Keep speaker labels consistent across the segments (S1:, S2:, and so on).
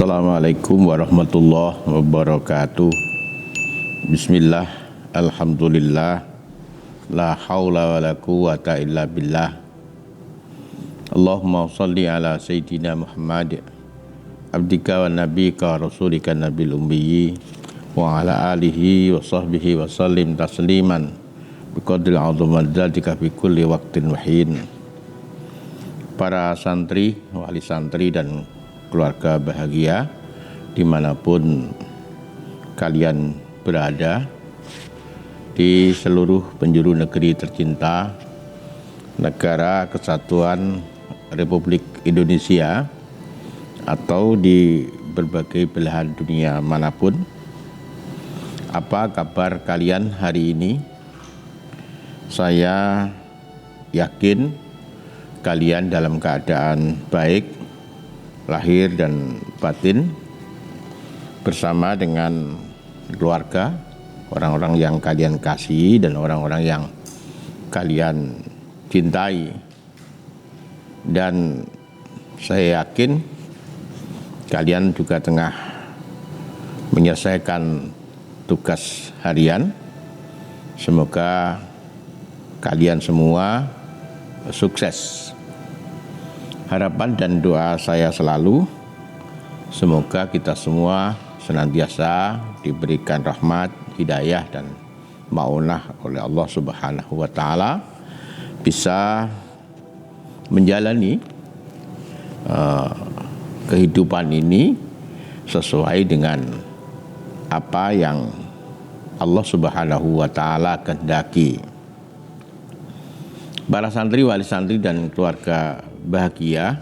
S1: Assalamualaikum warahmatullahi wabarakatuh. Bismillah, alhamdulillah, la haula wa la quwata illa billah. Allahumma salli ala Sayyidina Muhammad abdika wa nabika wa rasulika nabil ummiyi wa ala alihi wa sahbihi wa sallim tasliman biqadril azamatika fi kulli waqtin wahin. Para santri, wali santri dan keluarga bahagia dimanapun kalian berada di seluruh penjuru negeri tercinta Negara Kesatuan Republik Indonesia atau di berbagai belahan dunia manapun. Apa kabar kalian hari ini? Saya yakin kalian dalam keadaan baik lahir dan batin, bersama dengan keluarga, orang-orang yang kalian kasihi dan orang-orang yang kalian cintai. Dan saya yakin kalian juga tengah menyelesaikan tugas harian. Semoga kalian semua sukses. Harapan dan doa saya selalu, semoga kita semua senantiasa diberikan rahmat, hidayah dan maunah oleh Allah Subhanahu wa Ta'ala, bisa menjalani kehidupan ini sesuai dengan apa yang Allah Subhanahu wa Ta'ala kehendaki. Para santri, wali santri dan keluarga bahagia,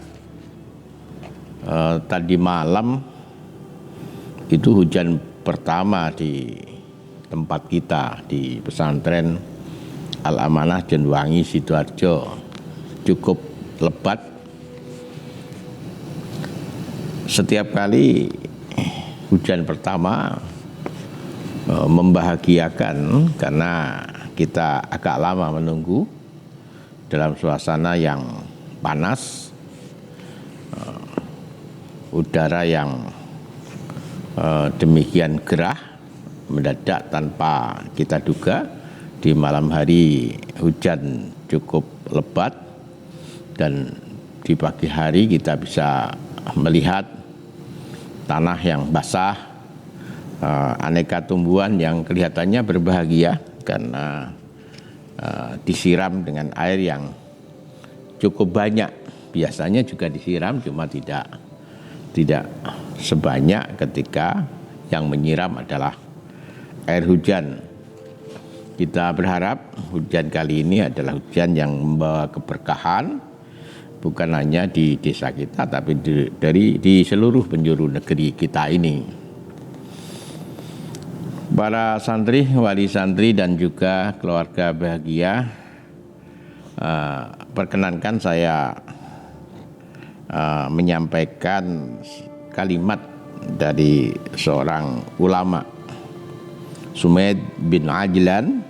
S1: tadi malam itu hujan pertama di tempat kita di pesantren Al-Amanah Jenwangi Sidoarjo, cukup lebat. Setiap kali hujan pertama membahagiakan karena kita agak lama menunggu dalam suasana yang panas, udara yang demikian gerah, mendadak tanpa kita duga. Di malam hari hujan cukup lebat dan di pagi hari kita bisa melihat tanah yang basah, aneka tumbuhan yang kelihatannya berbahagia karena disiram dengan air yang cukup banyak. Biasanya juga disiram, cuma tidak sebanyak ketika yang menyiram adalah air hujan. Kita berharap hujan kali ini adalah hujan yang membawa keberkahan, bukan hanya di desa kita, tapi di seluruh penjuru negeri kita ini. Para santri, wali santri dan juga keluarga bahagia, perkenankan saya menyampaikan kalimat dari seorang ulama, Sumaid bin Ajlan,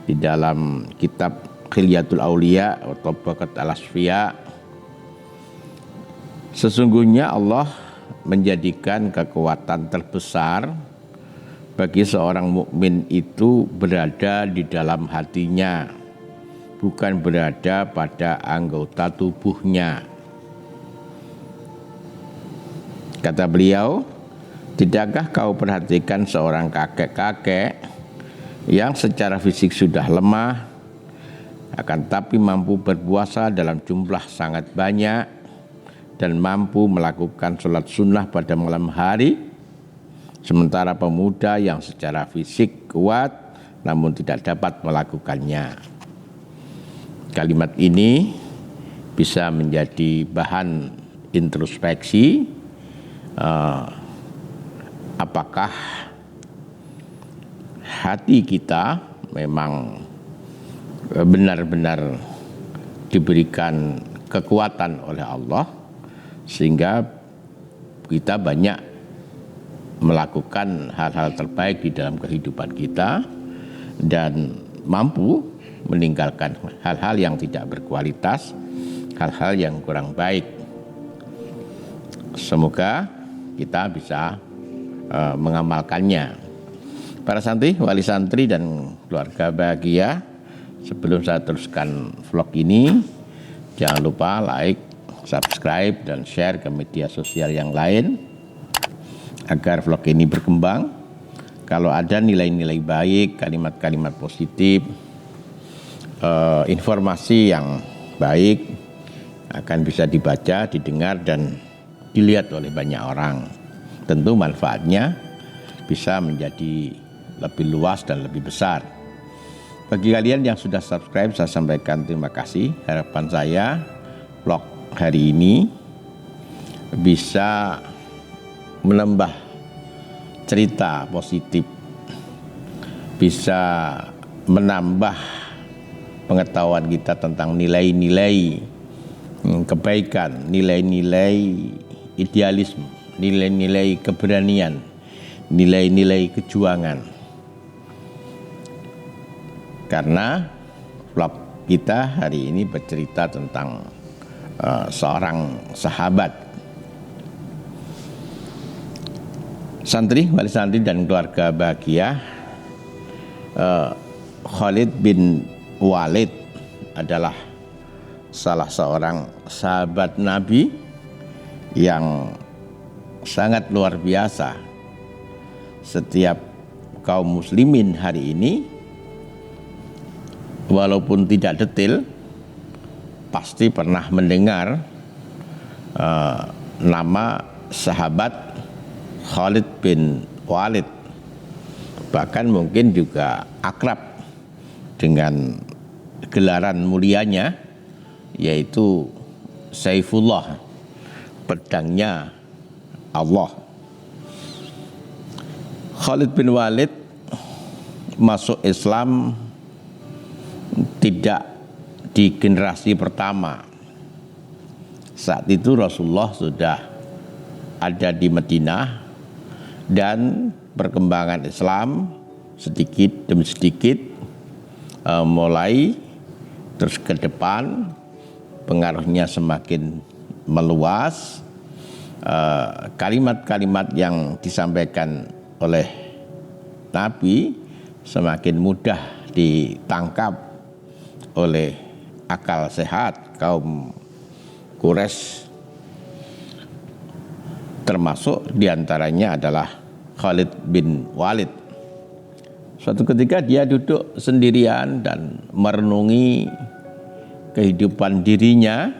S1: di dalam kitab Khilyatul Auliya wa Tabaqat al-Asfiya. Sesungguhnya Allah menjadikan kekuatan terbesar bagi seorang mukmin itu berada di dalam hatinya, bukan berada pada anggota tubuhnya. Kata beliau, tidakkah kau perhatikan seorang kakek-kakek yang secara fisik sudah lemah, akan tapi mampu berpuasa dalam jumlah sangat banyak dan mampu melakukan sholat sunnah pada malam hari, sementara pemuda yang secara fisik kuat namun tidak dapat melakukannya. Kalimat ini bisa menjadi bahan introspeksi. Apakah hati kita memang benar-benar diberikan kekuatan oleh Allah sehingga kita banyak melakukan hal-hal terbaik di dalam kehidupan kita dan mampu meninggalkan hal-hal yang tidak berkualitas, hal-hal yang kurang baik. Semoga kita bisa mengamalkannya. Para santri, wali santri dan keluarga bahagia, sebelum saya teruskan vlog ini, jangan lupa like, subscribe, dan share ke media sosial yang lain agar vlog ini berkembang. Kalau ada nilai-nilai baik, kalimat-kalimat positif, informasi yang baik akan bisa dibaca, didengar, dan dilihat oleh banyak orang. Tentu manfaatnya bisa menjadi lebih luas dan lebih besar. Bagi kalian yang sudah subscribe, saya sampaikan terima kasih. Harapan saya vlog hari ini bisa menambah cerita positif, bisa menambah pengetahuan kita tentang nilai-nilai kebaikan, nilai-nilai idealisme, nilai-nilai keberanian, nilai-nilai kejuangan. Karena vlog kita hari ini bercerita tentang seorang sahabat. Santri, wali santri dan keluarga bahagia, Khalid bin Walid adalah salah seorang sahabat Nabi yang sangat luar biasa. Setiap kaum muslimin hari ini, walaupun tidak detail, pasti pernah mendengar nama sahabat Khalid bin Walid, bahkan mungkin juga akrab dengan gelaran mulianya, yaitu Saifullah, pedangnya Allah. Khalid bin Walid masuk Islam tidak di generasi pertama. Saat itu Rasulullah sudah ada di Madinah, dan perkembangan Islam sedikit demi sedikit mulai terus ke depan, pengaruhnya semakin meluas. Kalimat-kalimat yang disampaikan oleh Nabi semakin mudah ditangkap oleh akal sehat kaum Quraisy, termasuk diantaranya adalah Khalid bin Walid. Suatu ketika dia duduk sendirian dan merenungi kehidupan dirinya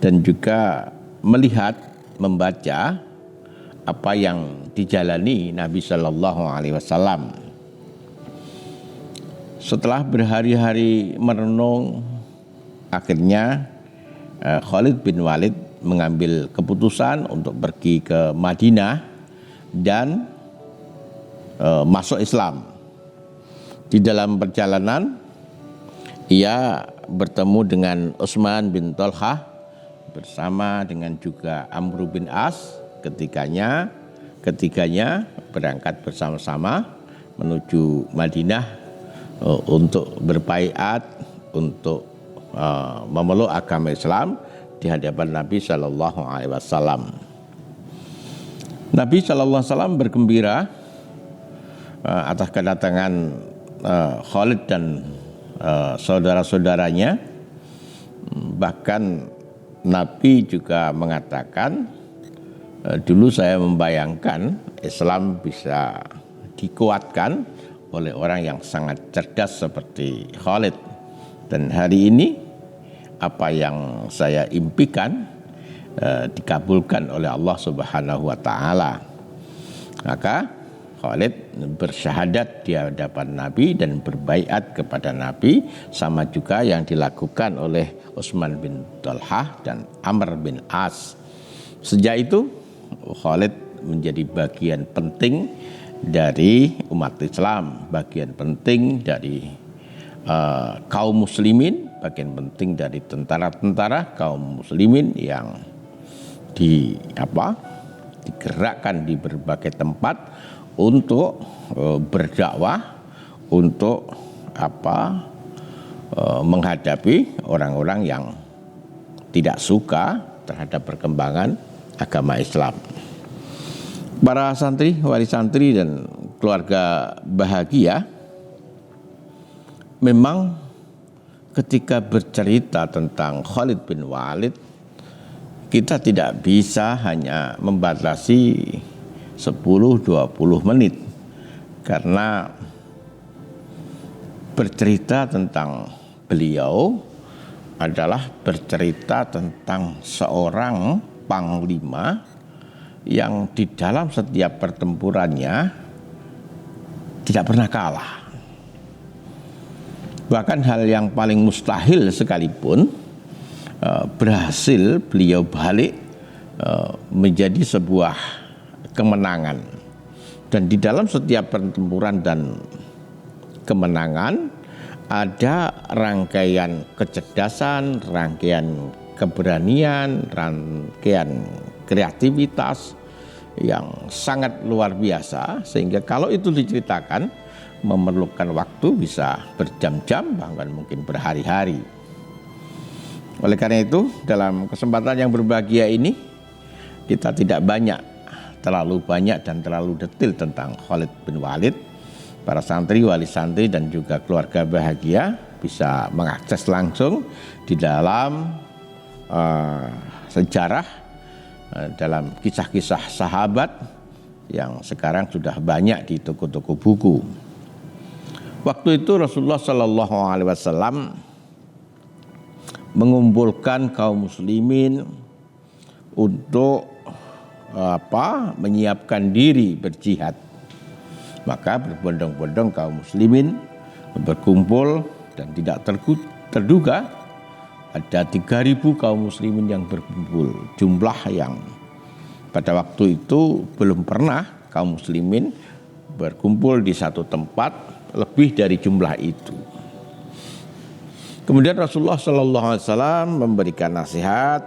S1: dan juga melihat, membaca apa yang dijalani Nabi Shallallahu Alaihi Wasallam. Setelah berhari-hari merenung, akhirnya Khalid bin Walid mengambil keputusan untuk pergi ke Madinah dan masuk Islam. Di dalam perjalanan ia bertemu dengan Utsman bin Thalhah bersama dengan juga Amr bin As. Ketiganya berangkat bersama-sama menuju Madinah untuk berbaiat, untuk memeluk agama Islam di hadapan Nabi Shallallahu Alaihi Wasallam. Nabi Shallallahu Alaihi Wasallam bergembira atas kedatangan Khalid dan saudara-saudaranya. Bahkan Nabi juga mengatakan, dulu saya membayangkan Islam bisa dikuatkan oleh orang yang sangat cerdas seperti Khalid, dan hari ini apa yang saya impikan dikabulkan oleh Allah Subhanahu wa taala. Maka Khalid bersyahadat di hadapan Nabi dan berbaiat kepada Nabi, sama juga yang dilakukan oleh Utsman bin Thalhah dan Amr bin As. Sejak itu Khalid menjadi bagian penting dari umat Islam, bagian penting dari kaum muslimin, bagian penting dari tentara-tentara kaum muslimin yang digerakkan di berbagai tempat untuk berdakwah, untuk menghadapi orang-orang yang tidak suka terhadap perkembangan agama Islam. Para santri, wali santri dan keluarga bahagia, memang ketika bercerita tentang Khalid bin Walid, kita tidak bisa hanya membatasi 10-20 menit, karena bercerita tentang beliau adalah bercerita tentang seorang panglima yang di dalam setiap pertempurannya tidak pernah kalah. Bahkan hal yang paling mustahil sekalipun berhasil beliau balik menjadi sebuah kemenangan. Dan di dalam setiap pertempuran dan kemenangan ada rangkaian kecerdasan, rangkaian keberanian, rangkaian kreativitas yang sangat luar biasa, sehingga kalau itu diceritakan memerlukan waktu bisa berjam-jam, bahkan mungkin berhari-hari. Oleh karena itu, dalam kesempatan yang berbahagia ini, kita tidak terlalu banyak dan terlalu detail tentang Khalid bin Walid. Para santri, wali santri dan juga keluarga bahagia bisa mengakses langsung di dalam sejarah, dalam kisah-kisah sahabat yang sekarang sudah banyak di toko-toko buku. Waktu itu Rasulullah Shallallahu Alaihi Wasallam mengumpulkan kaum muslimin untuk menyiapkan diri berjihad. Maka berbondong-bondong kaum muslimin berkumpul dan tidak terduga ada 3.000 kaum muslimin yang berkumpul. Jumlah yang pada waktu itu belum pernah kaum muslimin berkumpul di satu tempat lebih dari jumlah itu. Kemudian Rasulullah SAW memberikan nasihat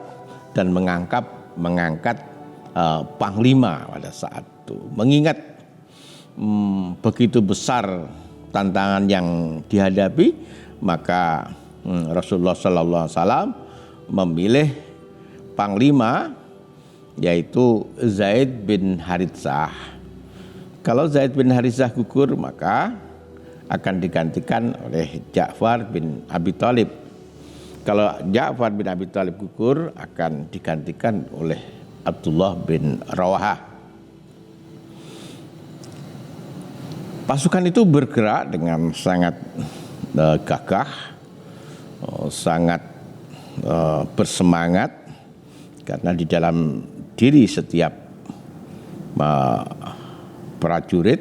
S1: dan mengangkat panglima pada saat itu. Mengingat begitu besar tantangan yang dihadapi, maka Rasulullah SAW memilih panglima, yaitu Zaid bin Haritsah. Kalau Zaid bin Haritsah gugur, maka akan digantikan oleh Ja'far bin Abi Thalib. Kalau Ja'far bin Abi Thalib gugur, akan digantikan oleh Abdullah bin Rawahah. Pasukan itu bergerak dengan sangat gagah, sangat bersemangat, karena di dalam diri setiap prajurit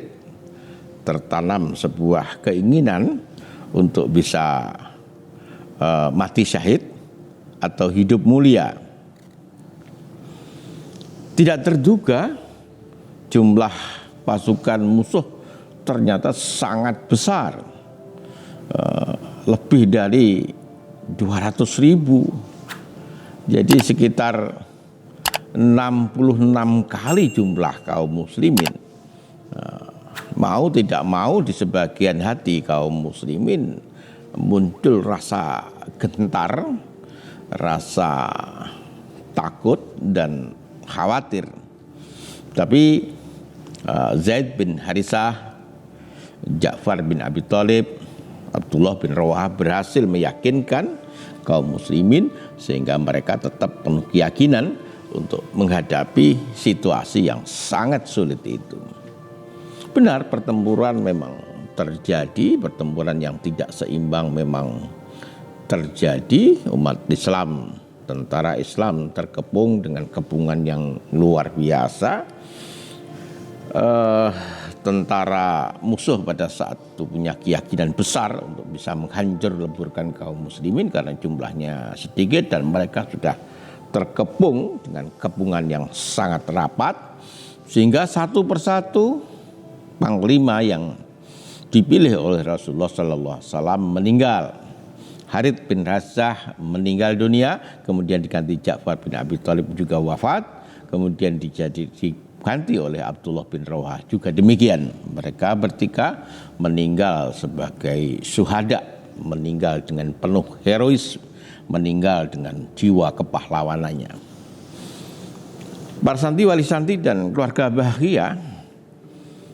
S1: tertanam sebuah keinginan untuk bisa mati syahid atau hidup mulia. Tidak terduga jumlah pasukan musuh ternyata sangat besar, lebih dari 200.000. Jadi sekitar 66 kali jumlah kaum muslimin. Mau tidak mau di sebagian hati kaum muslimin muncul rasa gentar, rasa takut dan khawatir. Tapi Zaid bin Haritsah, Ja'far bin Abi Thalib, Abdullah bin Rawahah berhasil meyakinkan kaum muslimin sehingga mereka tetap penuh keyakinan untuk menghadapi situasi yang sangat sulit itu. Benar, pertempuran memang terjadi, pertempuran yang tidak seimbang memang terjadi. Umat Islam, tentara Islam terkepung dengan kepungan yang luar biasa. Tentara musuh pada saat itu punya keyakinan besar untuk bisa menghancur leburkan kaum muslimin karena jumlahnya sedikit dan mereka sudah terkepung dengan kepungan yang sangat rapat, sehingga satu persatu panglima yang dipilih oleh Rasulullah SAW meninggal. Khalid bin Haritsah meninggal dunia, kemudian diganti Ja'far bin Abi Thalib juga wafat, kemudian diganti oleh Abdullah bin Rawahah juga demikian. Mereka bertiga meninggal sebagai syuhada, meninggal dengan penuh herois, meninggal dengan jiwa kepahlawanannya. Para santri, wali santri dan keluarga bahagia,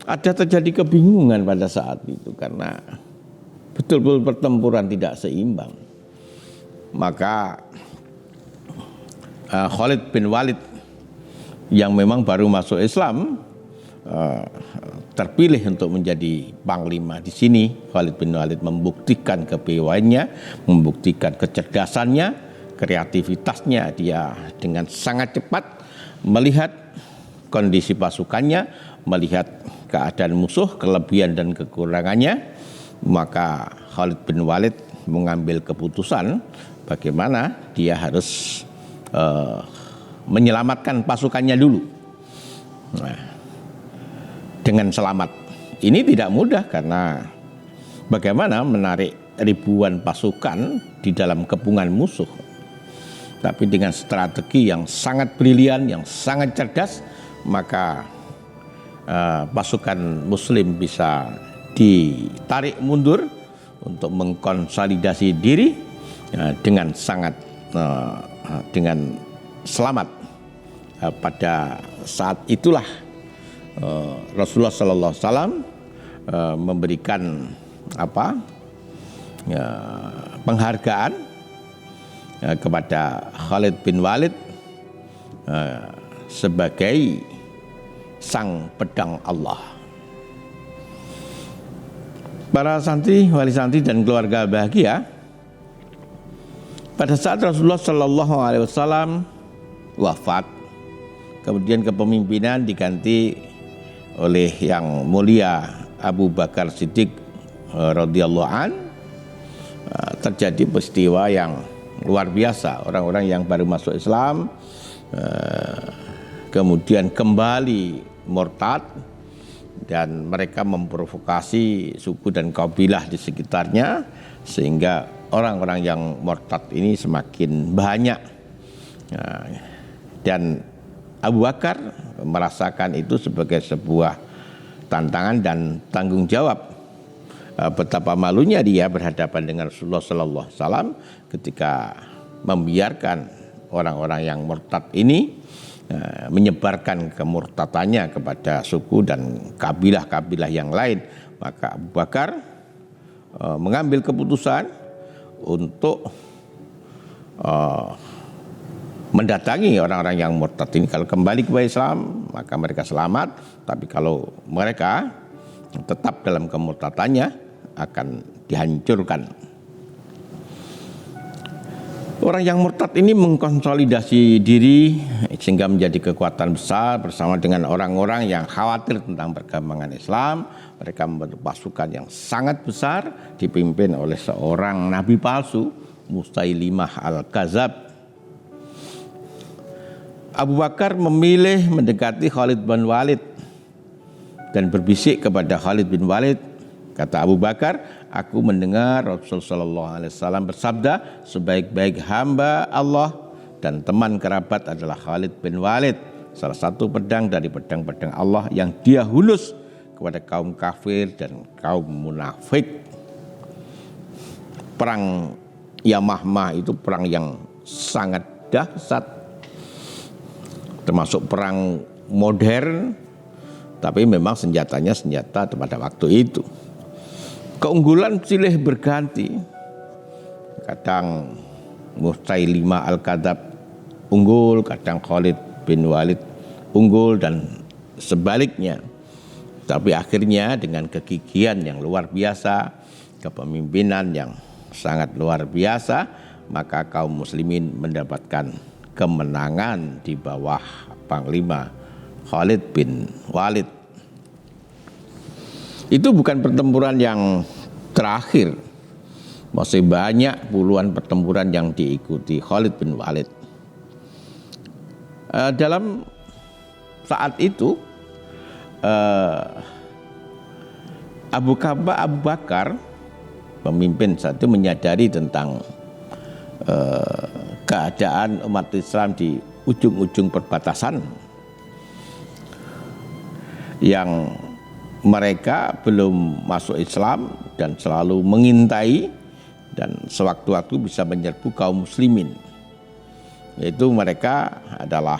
S1: ada terjadi kebingungan pada saat itu karena betul-betul pertempuran tidak seimbang. Maka Khalid bin Walid yang memang baru masuk Islam terpilih untuk menjadi panglima. Di sini Khalid bin Walid membuktikan kepiawaiannya, membuktikan kecerdasannya, kreativitasnya. Dia dengan sangat cepat melihat kondisi pasukannya, melihat keadaan musuh, kelebihan dan kekurangannya, maka Khalid bin Walid mengambil keputusan bagaimana dia harus menyelamatkan pasukannya dulu. Nah, dengan selamat. Ini tidak mudah karena bagaimana menarik ribuan pasukan di dalam kepungan musuh. Tapi dengan strategi yang sangat brilian, yang sangat cerdas, maka pasukan muslim bisa ditarik mundur untuk mengkonsolidasi diri dengan sangat dengan selamat. Pada saat itulah Rasulullah Sallallahu Alaihi Wasallam memberikan penghargaan kepada Khalid bin Walid sebagai sang pedang Allah. Para santri, wali santri dan keluarga bahagia, pada saat Rasulullah Sallallahu Alaihi Wasallam wafat, kemudian kepemimpinan diganti oleh yang mulia Abu Bakar Siddiq radhiyallahu an. Terjadi peristiwa yang luar biasa. Orang-orang yang baru masuk Islam kemudian kembali murtad dan mereka memprovokasi suku dan kabilah di sekitarnya, sehingga orang-orang yang murtad ini semakin banyak. Dan Abu Bakar merasakan itu sebagai sebuah tantangan dan tanggung jawab. Betapa malunya dia berhadapan dengan Rasulullah Sallallahu Alaihi Wasallam ketika membiarkan orang-orang yang murtad ini menyebarkan kemurtadannya kepada suku dan kabilah-kabilah yang lain. Maka Abu Bakar mengambil keputusan untuk mendatangi orang-orang yang murtad ini. Kalau kembali kepada Islam, maka mereka selamat. Tapi kalau mereka tetap dalam kemurtadannya, akan dihancurkan. Orang yang murtad ini mengkonsolidasi diri sehingga menjadi kekuatan besar bersama dengan orang-orang yang khawatir tentang perkembangan Islam. Mereka membentuk pasukan yang sangat besar dipimpin oleh seorang nabi palsu, Musailimah al-Kadzab. Abu Bakar memilih mendekati Khalid bin Walid dan berbisik kepada Khalid bin Walid. Kata Abu Bakar, aku mendengar Rasulullah Sallallahu Alaihi Wasallam bersabda, sebaik-baik hamba Allah dan teman kerabat adalah Khalid bin Walid, salah satu pedang dari pedang-pedang Allah yang dia hulus kepada kaum kafir dan kaum munafik. Perang Yamamah itu perang yang sangat dahsyat, termasuk perang modern, tapi memang senjatanya senjata pada waktu itu. Keunggulan silih berganti. Kadang Musailimah al-Kadzab unggul, kadang Khalid bin Walid unggul dan sebaliknya. Tapi akhirnya dengan kegigihan yang luar biasa, kepemimpinan yang sangat luar biasa, maka kaum muslimin mendapatkan kemenangan di bawah Panglima Khalid bin Walid. Itu bukan pertempuran yang terakhir. Masih banyak puluhan pertempuran yang diikuti Khalid bin Walid. Dalam saat itu Abu Bakar pemimpin saat itu menyadari tentang keadaan umat Islam di ujung-ujung perbatasan yang mereka belum masuk Islam dan selalu mengintai dan sewaktu-waktu bisa menyerbu kaum muslimin. Yaitu mereka adalah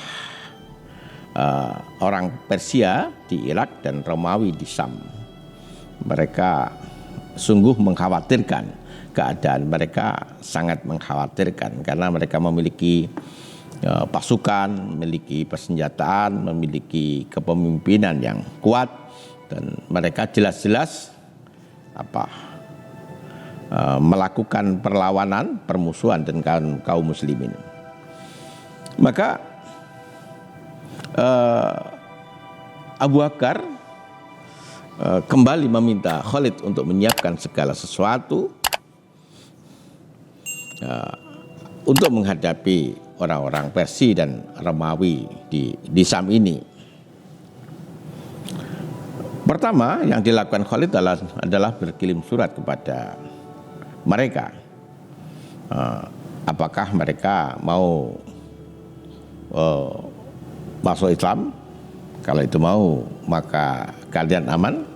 S1: orang Persia di Irak dan Romawi di Syam. Mereka sungguh mengkhawatirkan, keadaan mereka sangat mengkhawatirkan karena mereka memiliki pasukan, memiliki persenjataan, memiliki kepemimpinan yang kuat, dan mereka jelas-jelas melakukan perlawanan, permusuhan dengan kaum muslimin. Maka Abu Bakar kembali meminta Khalid untuk menyiapkan segala sesuatu untuk menghadapi orang-orang Persia dan Romawi di Syam ini. Pertama yang dilakukan Khalid adalah berkirim surat kepada mereka. Apakah mereka mau masuk Islam? Kalau itu mau, maka kalian aman,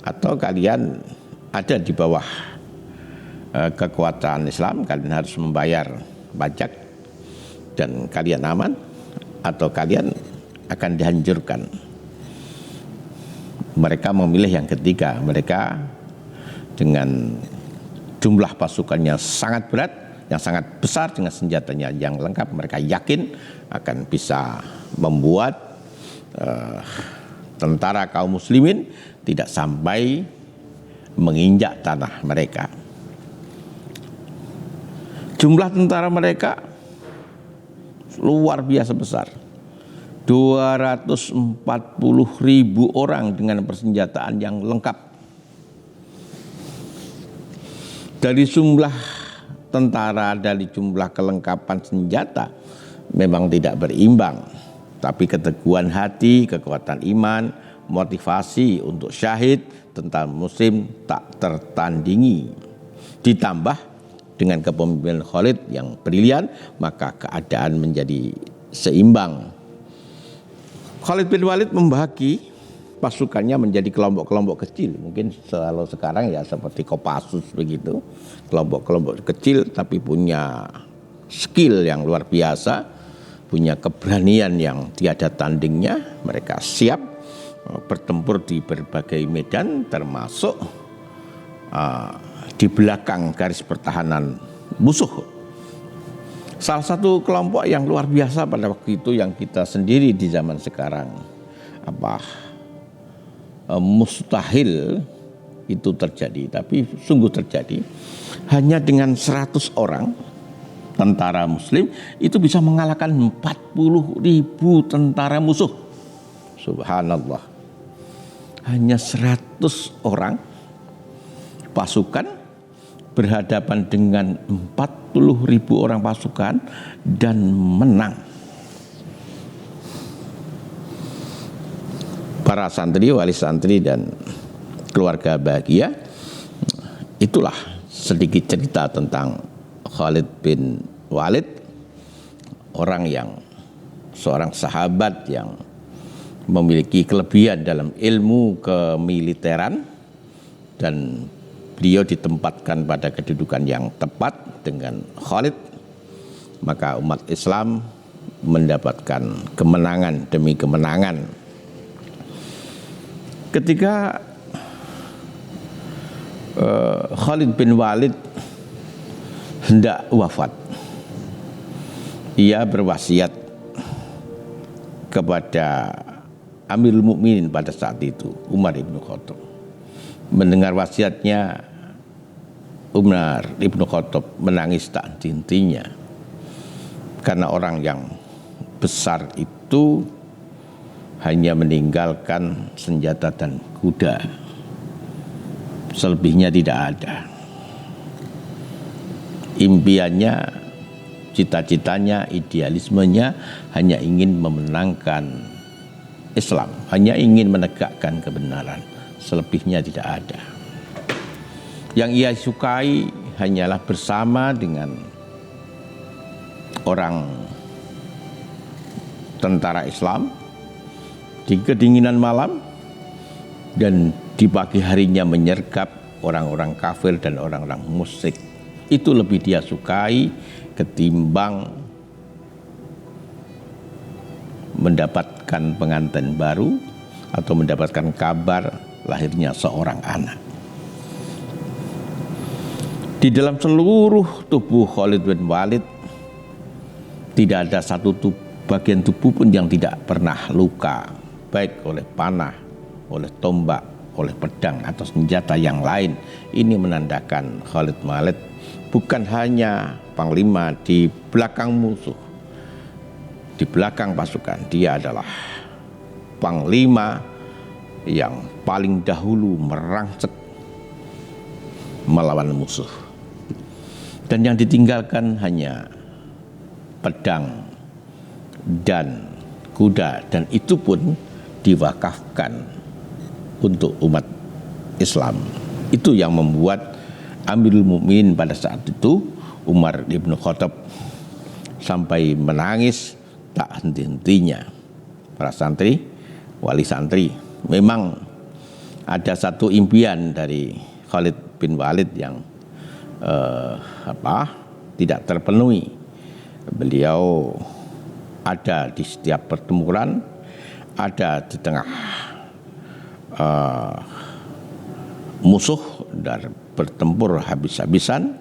S1: atau kalian ada di bawah kekuatan Islam, kalian harus membayar pajak dan kalian aman, atau kalian akan dihancurkan. Mereka memilih yang ketiga. Mereka dengan jumlah pasukannya sangat berat, yang sangat besar, dengan senjatanya yang lengkap, mereka yakin akan bisa membuat tentara kaum muslimin tidak sampai menginjak tanah mereka. Jumlah tentara mereka luar biasa besar, 240.000 orang dengan persenjataan yang lengkap. Dari jumlah tentara, dari jumlah kelengkapan senjata memang tidak berimbang, tapi keteguhan hati, kekuatan iman, motivasi untuk syahid tentara muslim tak tertandingi. Ditambah dengan kepemimpinan Khalid yang brilian, maka keadaan menjadi seimbang. Khalid bin Walid membagi pasukannya menjadi kelompok-kelompok kecil. Mungkin selalu sekarang ya seperti Kopassus begitu, kelompok-kelompok kecil tapi punya skill yang luar biasa, punya keberanian yang tiada tandingnya. Mereka siap bertempur di berbagai medan, termasuk di belakang garis pertahanan musuh. Salah satu kelompok yang luar biasa pada waktu itu yang kita sendiri di zaman sekarang mustahil itu terjadi, tapi sungguh terjadi. Hanya dengan 100 orang tentara muslim itu bisa mengalahkan 40.000 tentara musuh. Subhanallah. Hanya 100 orang pasukan berhadapan dengan 40.000 orang pasukan dan menang. Para santri, wali santri dan keluarga bahagia. Itulah sedikit cerita tentang Khalid bin Walid, seorang sahabat yang memiliki kelebihan dalam ilmu kemiliteran, dan beliau ditempatkan pada kedudukan yang tepat dengan Khalid, maka umat Islam mendapatkan kemenangan demi kemenangan. Ketika Khalid bin Walid hendak wafat, ia berwasiat kepada Amirul Mukminin pada saat itu, Umar ibn Khattab. Mendengar wasiatnya, Umar ibn Khattab menangis tak henti-hentinya, karena orang yang besar itu hanya meninggalkan senjata dan kuda, selebihnya tidak ada. Impiannya, cita-citanya, idealismenya hanya ingin memenangkan Islam, hanya ingin menegakkan kebenaran, selebihnya tidak ada. Yang ia sukai hanyalah bersama dengan orang tentara Islam di kedinginan malam, dan di pagi harinya menyergap orang-orang kafir dan orang-orang musyrik. Itu lebih dia sukai ketimbang mendapatkan pengantin baru atau mendapatkan kabar lahirnya seorang anak. Di dalam seluruh tubuh Khalid bin Walid tidak ada satu bagian tubuh pun yang tidak pernah luka, baik oleh panah, oleh tombak, oleh pedang atau senjata yang lain. Ini menandakan Khalid bin Walid bukan hanya panglima di belakang musuh, di belakang pasukan, dia adalah panglima yang paling dahulu merangsek melawan musuh. Dan yang ditinggalkan hanya pedang dan kuda, dan itu pun diwakafkan untuk umat Islam. Itu yang membuat Amirul Mukminin pada saat itu, Umar bin Khattab, sampai menangis tak henti-hentinya. Para santri, wali santri, memang ada satu impian dari Khalid bin Walid yang tidak terpenuhi. Beliau ada di setiap pertempuran, ada di tengah musuh dan bertempur habis-habisan.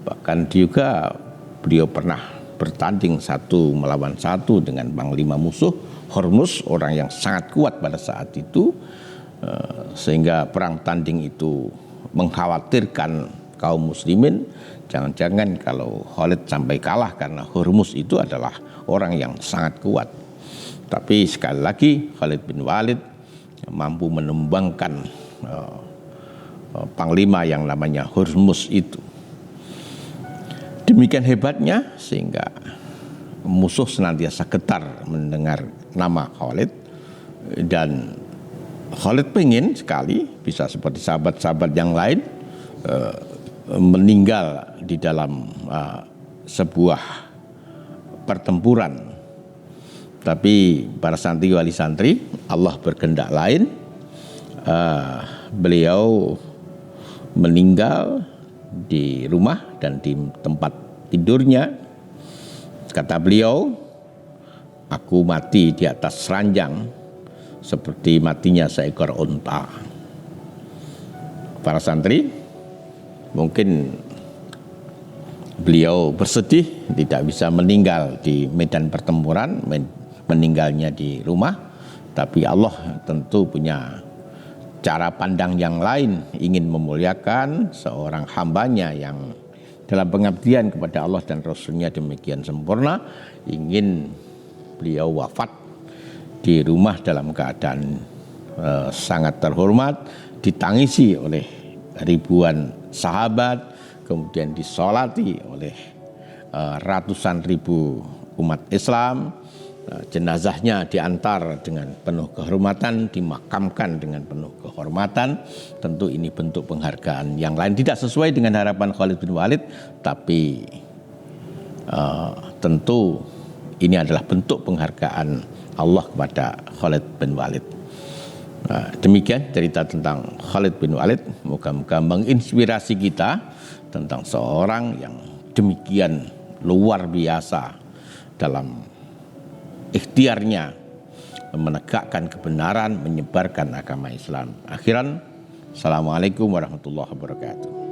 S1: Bahkan juga beliau pernah bertanding 1 melawan 1 dengan panglima musuh, Hormuz, orang yang sangat kuat pada saat itu, sehingga perang tanding itu mengkhawatirkan kaum muslimin. Jangan-jangan kalau Khalid sampai kalah, karena Hormuz itu adalah orang yang sangat kuat. Tapi sekali lagi Khalid bin Walid mampu menumbangkan panglima yang namanya Hormuz itu. Demikian hebatnya sehingga musuh senantiasa getar mendengar nama Khalid, dan Khalid pengen sekali bisa seperti sahabat-sahabat yang lain meninggal di dalam sebuah pertempuran. Tapi para santri wali santri, Allah berkehendak lain. Beliau meninggal di rumah dan di tempat tidurnya. Kata beliau, aku mati di atas ranjang seperti matinya seekor unta. Para santri, mungkin beliau bersedih tidak bisa meninggal di medan pertempuran, meninggalnya di rumah. Tapi Allah tentu punya cara pandang yang lain, ingin memuliakan seorang hambanya yang dalam pengabdian kepada Allah dan Rasulnya demikian sempurna. Ingin beliau wafat di rumah dalam keadaan sangat terhormat, ditangisi oleh ribuan sahabat, kemudian disolati oleh ratusan ribu umat Islam. Jenazahnya diantar dengan penuh kehormatan, dimakamkan dengan penuh kehormatan. Tentu ini bentuk penghargaan yang lain, tidak sesuai dengan harapan Khalid bin Walid, tapi tentu ini adalah bentuk penghargaan Allah kepada Khalid bin Walid. Demikian cerita tentang Khalid bin Walid. Moga-moga menginspirasi kita tentang seorang yang demikian luar biasa dalam ikhtiarnya menegakkan kebenaran, menyebarkan agama Islam. Akhiran, Assalamualaikum warahmatullahi wabarakatuh.